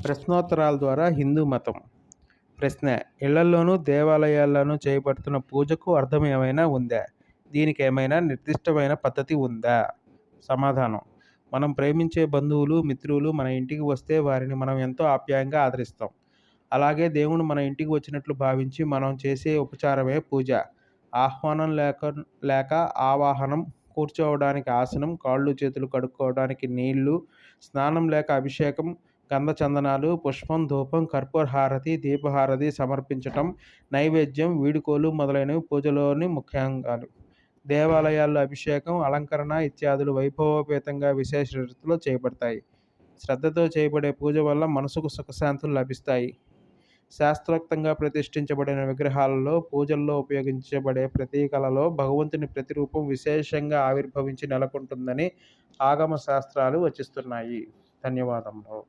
ప్రశ్నోత్తరాల ద్వారా హిందూ మతం. ప్రశ్న: ఇళ్లల్లోనూ, దేవాలయాల్లోనూ చేయబడుతున్న పూజకు అర్థం ఏమైనా ఉందా? దీనికేమైనా నిర్దిష్టమైన పద్ధతి ఉందా? సమాధానం: మనం ప్రేమించే బంధువులు, మిత్రులు మన ఇంటికి వస్తే వారిని మనం ఎంతో ఆప్యాయంగా ఆదరిస్తాం. అలాగే దేవుడు మన ఇంటికి వచ్చినట్లు భావించి మనం చేసే ఉపచారమే పూజ. ఆహ్వానం లేక ఆవాహనం, కూర్చోవడానికి ఆసనం, కాళ్ళు చేతులు కడుక్కోవడానికి నీళ్లు, స్నానం లేక అభిషేకం, గంధచందనాలు, పుష్పం, ధూపం, కర్పూర హారతి, దీపహారతి సమర్పించటం, నైవేద్యం, వీడుకోలు మొదలైనవి పూజలోని ముఖ్యాంగాలు. దేవాలయాల్లో అభిషేకం, అలంకరణ ఇత్యాదులు వైభవోపేతంగా విశేష రీతిలో చేయబడతాయి. శ్రద్ధతో చేయబడే పూజ వల్ల మనసుకు సుఖశాంతులు లభిస్తాయి. శాస్త్రోక్తంగా ప్రతిష్ఠించబడిన విగ్రహాలలో, పూజల్లో ఉపయోగించబడే ప్రతీకలలో భగవంతుని ప్రతిరూపం విశేషంగా ఆవిర్భవించి నెలకొంటుందని ఆగమ శాస్త్రాలు వచిస్తున్నాయి. ధన్యవాదములు.